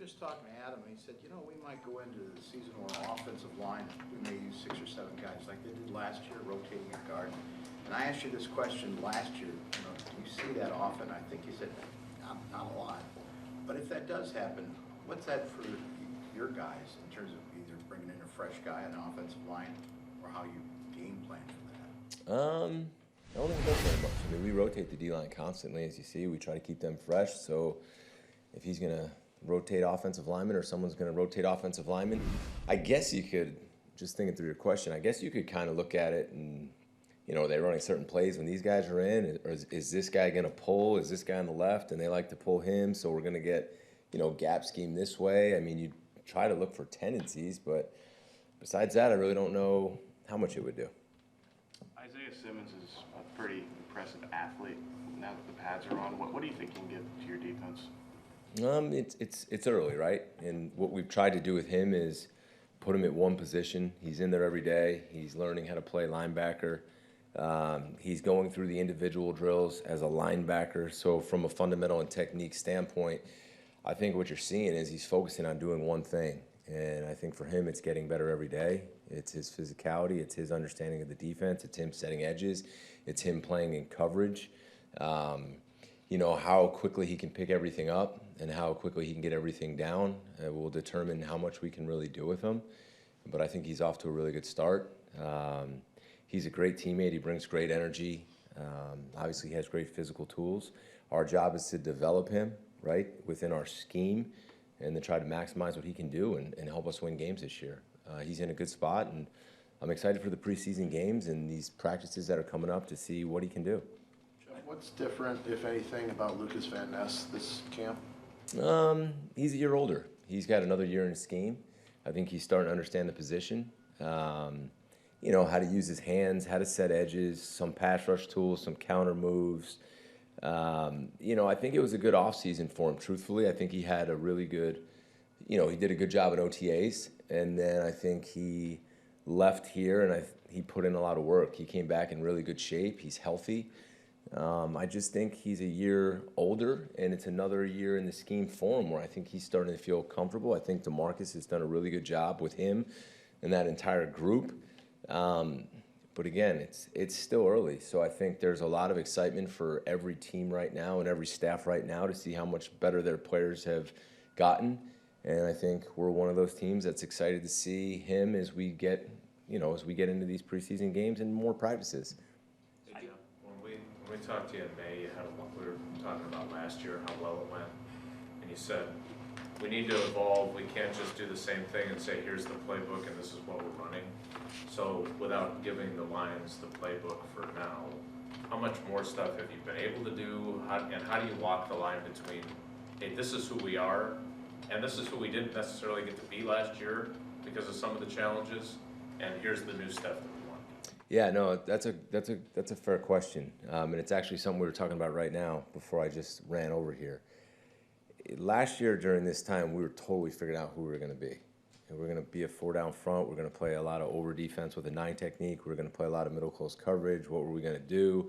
just talking to Adam, and he said, you know, we might go into the season where our offensive line, we may use 6 or 7 guys like they did last year, rotating a guard. And I asked you this question last year, you know, do you see that often? I think you said, not a lot. But if that does happen, what's that for your guys in terms of either bringing in a fresh guy on the offensive line or how you game plan for that? I don't think it does very much. I mean, we rotate the D-line constantly, as you see. We try to keep them fresh. So if he's going to rotate offensive linemen or someone's going to rotate offensive linemen, I guess you could, just thinking through your question, I guess you could kind of look at it and, you know, they're running certain plays when these guys are in, or is this guy going to pull? Is this guy on the left? And they like to pull him, so we're going to get, you know, gap scheme this way. I mean, you try to look for tendencies, but besides that, I really don't know how much it would do. Isaiah Simmons is a pretty impressive athlete. Now that the pads are on, what do you think he can get to your defense? It's early, right? And what we've tried to do with him is put him at one position. He's in there every day. He's learning how to play linebacker. He's going through the individual drills as a linebacker. So from a fundamental and technique standpoint, I think what you're seeing is he's focusing on doing one thing. And I think for him, it's getting better every day. It's his physicality. It's his understanding of the defense. It's him setting edges. It's him playing in coverage. You know, how quickly he can pick everything up and how quickly he can get everything down will determine how much we can really do with him. But I think he's off to a really good start. He's a great teammate. He brings great energy. Obviously, he has great physical tools. Our job is to develop him, right, within our scheme and then try to maximize what he can do and help us win games this year. He's in a good spot, and I'm excited for the preseason games and these practices that are coming up to see what he can do. What's different, if anything, about Lucas Van Ness this camp? He's a year older. He's got another year in his scheme. I think he's starting to understand the position. You know, how to use his hands, how to set edges, some pass rush tools, some counter moves. You know, I think it was a good offseason for him, truthfully. I think he had a really good, you know, he did a good job at OTAs. And then I think he left here and he put in a lot of work. He came back in really good shape. He's healthy. I just think he's a year older, and it's another year in the scheme for him where I think he's starting to feel comfortable. I think DeMarcus has done a really good job with him and that entire group. But again, it's still early, so I think there's a lot of excitement for every team right now and every staff right now to see how much better their players have gotten. And I think we're one of those teams that's excited to see him as we get, you know, as we get into these preseason games and more practices. When we talked to you in May, you had we were talking about last year, how well it went, and you said, we need to evolve. We can't just do the same thing and say, here's the playbook and this is what we're running. So without giving the Lions the playbook for now, how much more stuff have you been able to do? And how do you walk the line between, hey, this is who we are, and this is who we didn't necessarily get to be last year because of some of the challenges, and here's the new stuff that we want? Yeah, no, that's a fair question, and it's actually something we were talking about right now before I just ran over here. Last year during this time, we were totally figuring out who we were going to be. And we're going to be a 4-down front. We're going to play a lot of over defense with a 9 technique. We're going to play a lot of middle close coverage. What were we going to do?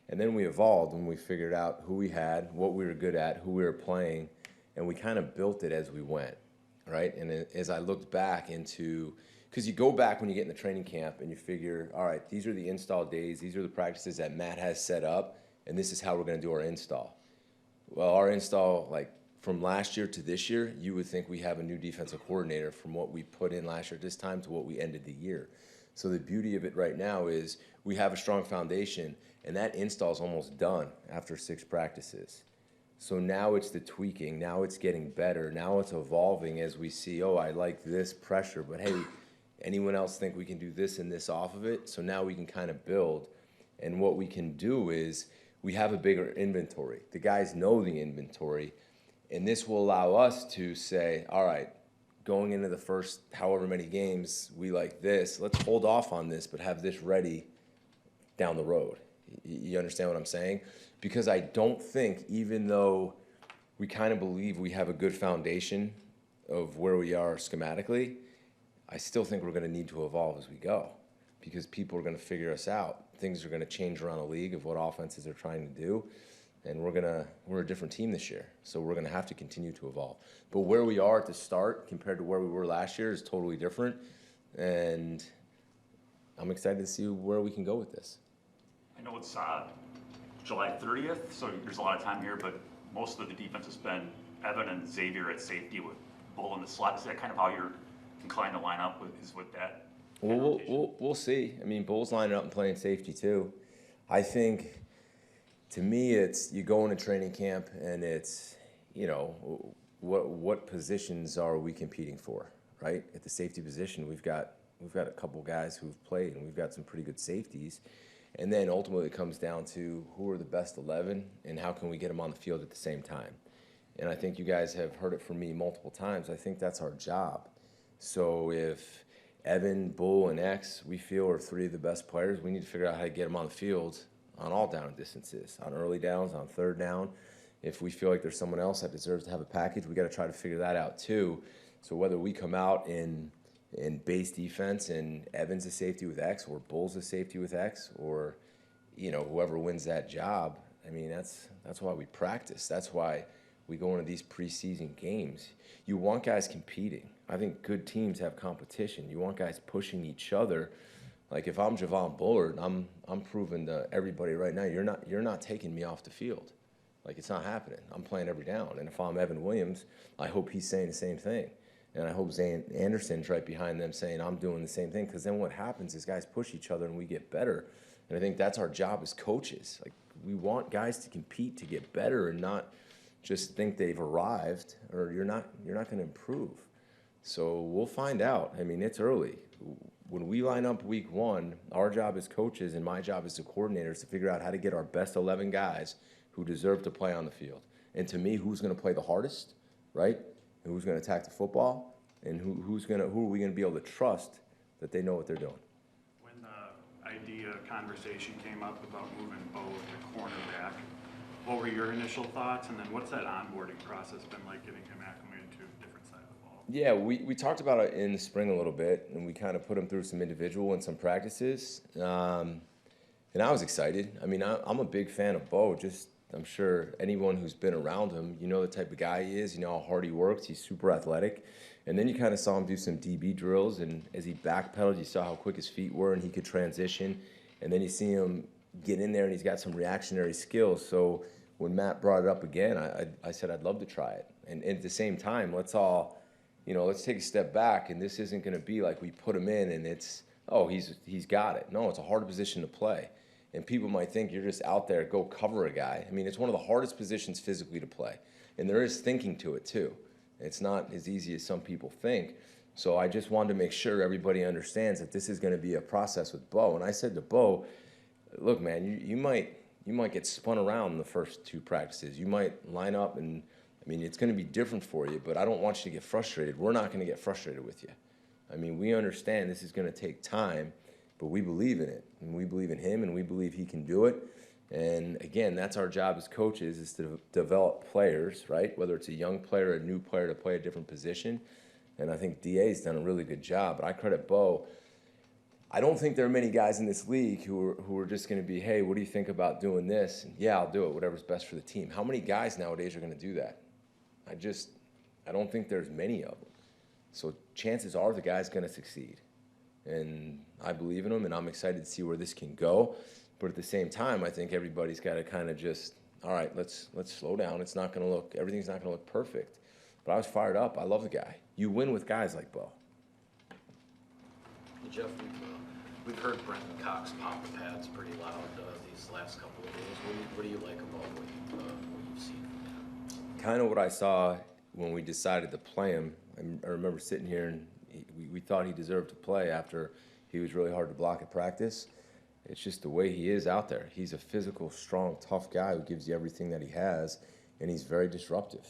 And then we evolved when we figured out who we had, what we were good at, who we were playing, and we kind of built it as we went, right? And as I looked back into, because you go back when you get in the training camp and you figure, all right, these are the install days, these are the practices that Matt has set up, and this is how we're going to do our install. Well, our install, like, from last year to this year, you would think we have a new defensive coordinator from what we put in last year at this time to what we ended the year. So the beauty of it right now is we have a strong foundation, and that install is almost done after 6 practices. So now it's the tweaking. Now it's getting better. Now it's evolving as we see, oh, I like this pressure, but hey, anyone else think we can do this and this off of it? So now we can kind of build. And what we can do is we have a bigger inventory. The guys know the inventory. And this will allow us to say, all right, going into the first however many games, we like this. Let's hold off on this, but have this ready down the road. You understand what I'm saying? Because I don't think, even though we kind of believe we have a good foundation of where we are schematically, I still think we're going to need to evolve as we go because people are going to figure us out. Things are going to change around the league of what offenses are trying to do. and we're a different team this year, so we're gonna have to continue to evolve. But where we are at the start compared to where we were last year is totally different, and I'm excited to see where we can go with this. I know it's July 30th, so there's a lot of time here, but most of the defense has been Evan and Xavier at safety with Bull in the slot. Is that kind of how you're inclined to line up with that? Well, we'll see. I mean, Bull's lining up and playing safety too. I think, to me, it's you go into training camp and it's, what positions are we competing for, right? At the safety position, we've got a couple guys who've played, and we've got some pretty good safeties. And then ultimately it comes down to who are the best 11 and how can we get them on the field at the same time. And I think you guys have heard it from me multiple times. I think that's our job. So if Evan, Bull, and X, we feel are three of the best players, we need to figure out how to get them on the field on all down distances, on early downs, on third down. If we feel like there's someone else that deserves to have a package, we got to try to figure that out too. So whether we come out in base defense and Evan's a safety with X or Bull's a safety with X or, whoever wins that job, I mean, that's why we practice. That's why we go into these preseason games. You want guys competing. I think good teams have competition. You want guys pushing each other. Like if I'm Javon Bullard, I'm proving to everybody right now, you're not taking me off the field. Like it's not happening. I'm playing every down. And if I'm Evan Williams, I hope he's saying the same thing. And I hope Zane Anderson's right behind them saying I'm doing the same thing, because then what happens is guys push each other and we get better. And I think that's our job as coaches. Like we want guys to compete to get better and not just think they've arrived, or you're not going to improve. So we'll find out. I mean, it's early. When we line up week one, our job as coaches and my job as the coordinator is to figure out how to get our best 11 guys who deserve to play on the field. And to me, who's going to play the hardest, right? And who's going to attack the football, and who are we going to be able to trust that they know what they're doing. When the idea conversation came up about moving Bo to cornerback, what were your initial thoughts, and then what's that onboarding process been like, getting him acclimated to a different side of the ball? Yeah, we talked about it in the spring a little bit, and we kind of put him through some individual and some practices. And I was excited. I mean, I'm a big fan of Bo. I'm sure anyone who's been around him, you know the type of guy he is, you know how hard he works, he's super athletic. And then you kind of saw him do some DB drills, and as he backpedaled, you saw how quick his feet were and he could transition. And then you see him get in there and he's got some reactionary skills. So when Matt brought it up again, I said I'd love to try it. And at the same time, let's take a step back, and this isn't going to be like we put him in and it's, oh, he's got it. No, it's a hard position to play. And people might think you're just out there, go cover a guy. I mean, it's one of the hardest positions physically to play. And there is thinking to it, too. It's not as easy as some people think. So I just wanted to make sure everybody understands that this is going to be a process with Bo. And I said to Bo, look, man, you might get spun around in the first two practices. You might line up, and, I mean, it's going to be different for you, but I don't want you to get frustrated. We're not going to get frustrated with you. I mean, we understand this is going to take time, but we believe in it, and we believe in him, and we believe he can do it. And again, that's our job as coaches, is to develop players, right? Whether it's a young player or a new player to play a different position. And I think DA's done a really good job. But I credit Bo. I don't think there are many guys in this league who are just going to be, hey, what do you think about doing this? And yeah, I'll do it, whatever's best for the team. How many guys nowadays are going to do that? I don't think there's many of them. So chances are the guy's going to succeed. And I believe in him, and I'm excited to see where this can go. But at the same time, I think everybody's got to kind of just, all right, let's slow down. Everything's not going to look perfect. But I was fired up. I love the guy. You win with guys like Bo. Jeff, we've heard Brenton Cox pop the pads pretty loud these last couple of days. What do you like about what you've seen from him? Kind of what I saw when we decided to play him. I remember sitting here, and we thought he deserved to play after he was really hard to block at practice. It's just the way he is out there. He's a physical, strong, tough guy who gives you everything that he has, and he's very disruptive.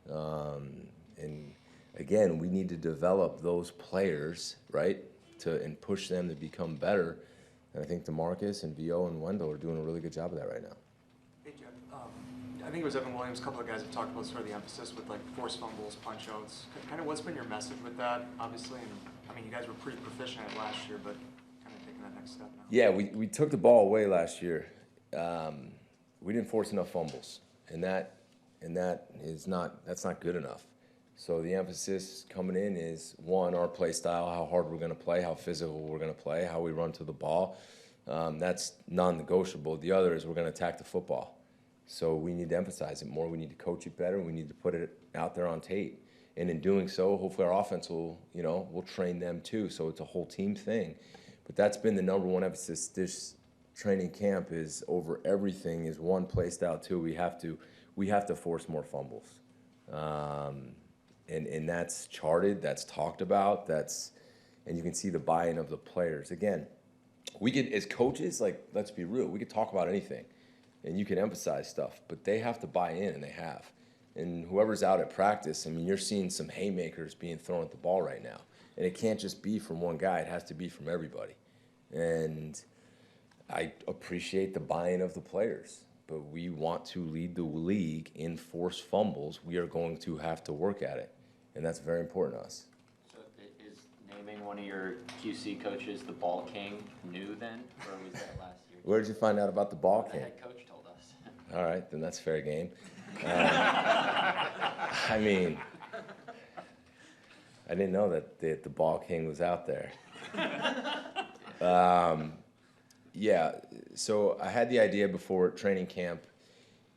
And again, we need to develop those players, right, and push them to become better. And I think DeMarcus and VO and Wendell are doing a really good job of that right now. Hey, Jeff. I think it was Evan Williams. A couple of guys have talked about sort of the emphasis with like forced fumbles, punch outs. Kind of what's been your message with that, obviously? And I mean, you guys were pretty proficient at last year, but kind of taking that next step now. Yeah, we took the ball away last year. we didn't force enough fumbles, and that's not good enough. So the emphasis coming in is, one, our play style, how hard we're going to play, how physical we're going to play, how we run to the ball. That's non-negotiable. The other is we're going to attack the football. So we need to emphasize it more. We need to coach it better. We need to put it out there on tape. And in doing so, hopefully our offense will, we'll train them too. So it's a whole team thing. But that's been the number one emphasis this training camp is over everything is, one, play style. Two, we have to force more fumbles. And that's charted, that's talked about, and you can see the buy-in of the players. Again, we could, as coaches, like, let's be real, we could talk about anything, and you can emphasize stuff, but they have to buy in, and they have. And whoever's out at practice, I mean, you're seeing some haymakers being thrown at the ball right now, and it can't just be from one guy, it has to be from everybody. And I appreciate the buy-in of the players, but we want to lead the league in forced fumbles. We are going to have to work at it, and that's very important to us. So is naming one of your QC coaches the Ball King new then, or was that last year? Where did you find out about the Ball The King? head coach told us. All right, then that's fair game. I mean, I didn't know that the Ball King was out there. Yeah, so I had the idea before training camp.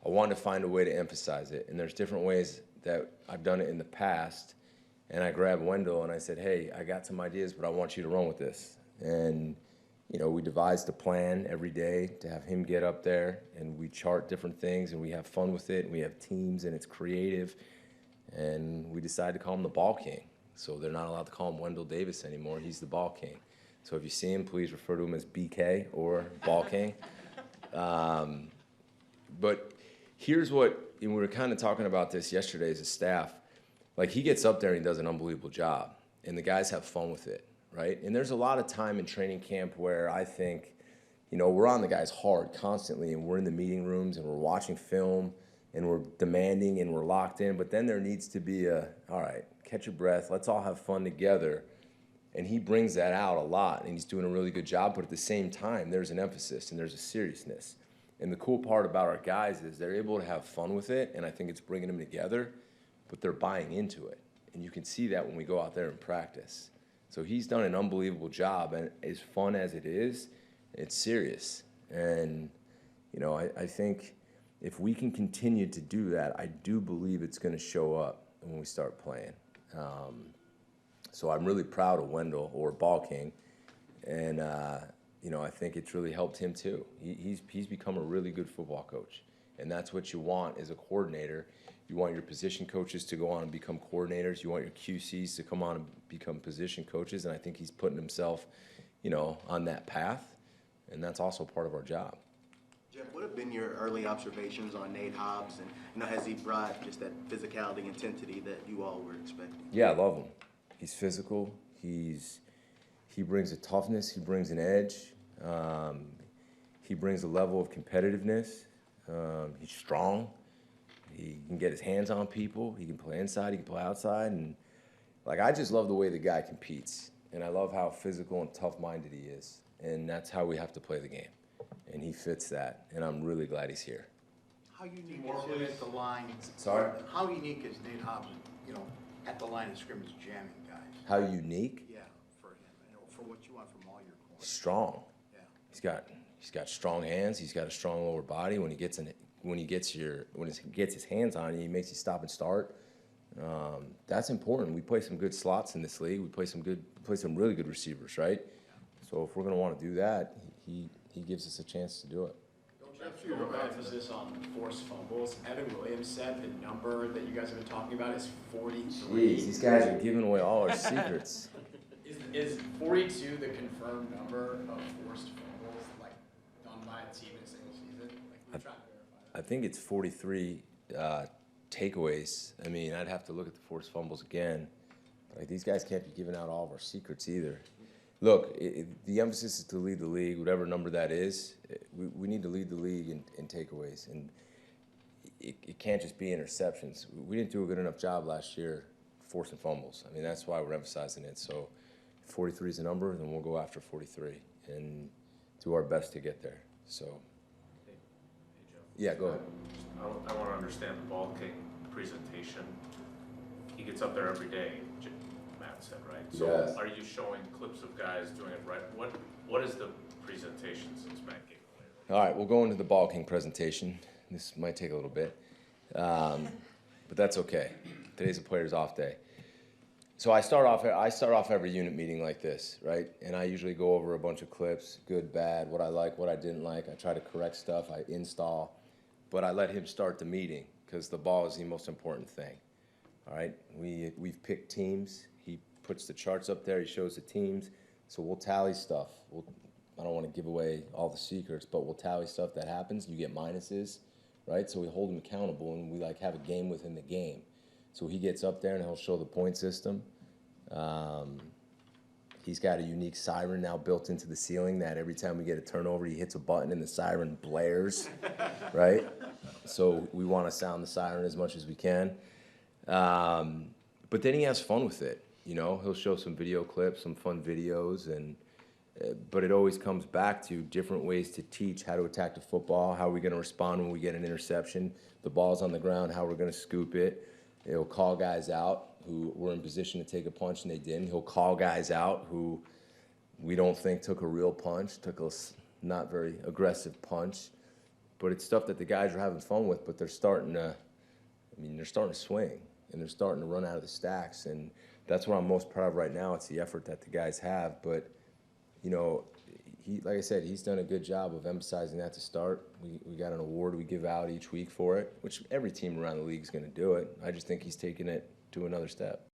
I wanted to find a way to emphasize it, and there's different ways that I've done it in the past. And I grabbed Wendell and I said, hey, I got some ideas, but I want you to run with this. And, we devised a plan every day to have him get up there, and we chart different things, and we have fun with it, and we have teams, and it's creative. And we decided to call him the Ball King. So they're not allowed to call him Wendell Davis anymore. He's the Ball King. So if you see him, please refer to him as BK or Ball King. But here's what, and we were kind of talking about this yesterday as a staff. Like, he gets up there and he does an unbelievable job, and the guys have fun with it, right? And there's a lot of time in training camp where I think, we're on the guys hard constantly, and we're in the meeting rooms and we're watching film and we're demanding and we're locked in. But then there needs to be all right, catch your breath, let's all have fun together. And he brings that out a lot, and he's doing a really good job. But at the same time, there's an emphasis and there's a seriousness. And the cool part about our guys is they're able to have fun with it, and I think it's bringing them together, but they're buying into it. And you can see that when we go out there and practice. So he's done an unbelievable job, and as fun as it is, it's serious. And, I think if we can continue to do that, I do believe it's going to show up when we start playing. So I'm really proud of Wendell, or Ball King, and I think it's really helped him too. He's become a really good football coach, and that's what you want as a coordinator. You want your position coaches to go on and become coordinators. You want your QCs to come on and become position coaches, and I think he's putting himself, on that path, and that's also part of our job. Jeff, what have been your early observations on Nate Hobbs, and has he brought just that physicality, intensity that you all were expecting? Yeah, I love him. He's physical. He brings a toughness. He brings an edge. He brings a level of competitiveness. He's strong. He can get his hands on people. He can play inside. He can play outside. And I just love the way the guy competes. And I love how physical and tough-minded he is. And that's how we have to play the game. And he fits that. And I'm really glad he's here. How unique is him at the line? Sorry? How unique is Nate Hobbs, at the line of scrimmage jamming guys? How unique? Yeah, for him, for what you want from all your corners. Strong. Yeah. He's got strong hands. He's got a strong lower body. When he gets his hands on you, he makes you stop and start. That's important. We play some good slots in this league. We play some really good receivers, right? So if we're going to want to do that, he gives us a chance to do it. Your emphasis on forced fumbles. Evan Williams said the number that you guys have been talking about is 43. Jeez, these guys are giving away all our secrets. Is 42 the confirmed number of forced fumbles, done by a team in a single season? We're trying to verify that. I think it's 43 takeaways. I mean, I'd have to look at the forced fumbles again. These guys can't be giving out all of our secrets either. Look, the emphasis is to lead the league, whatever number that is. We need to lead the league in takeaways, and it can't just be interceptions. We didn't do a good enough job last year forcing fumbles. I mean, that's why we're emphasizing it. So if 43 is the number, then we'll go after 43 and do our best to get there. So. Yeah, go ahead. I want to understand the ball king presentation. He gets up there every day, Matt said, right? Yes. So are you showing clips of guys doing it right? What is the presentation since Matt gave it away? All right, we'll go into the ball king presentation. This might take a little bit, but that's okay. Today's a player's off day. So I start off every unit meeting like this, right? And I usually go over a bunch of clips, good, bad, what I like, what I didn't like. I try to correct stuff, I install, but I let him start the meeting because the ball is the most important thing. All right, we've picked teams. He puts the charts up there. He shows the teams. So we'll tally stuff. I don't want to give away all the secrets, but we'll tally stuff that happens. You get minuses, right? So we hold him accountable, and we like have a game within the game. So he gets up there and he'll show the point system. He's got a unique siren now built into the ceiling that every time we get a turnover, he hits a button and the siren blares, right? So we want to sound the siren as much as we can. But then he has fun with it. You know, he'll show some video clips, some fun videos, but it always comes back to different ways to teach how to attack the football, how are we going to respond when we get an interception, the ball's on the ground, how we're going to scoop it. He'll call guys out who were in position to take a punch and they didn't. He'll call guys out who we don't think took a real punch, took a not very aggressive punch. But it's stuff that the guys are having fun with, but they're starting to swing and they're starting to run out of the stacks. And that's what I'm most proud of right now. It's the effort that the guys have. But, you know, like I said, he's done a good job of emphasizing that to start. We got an award we give out each week for it, which every team around the league is going to do it. I just think he's taking it to another step.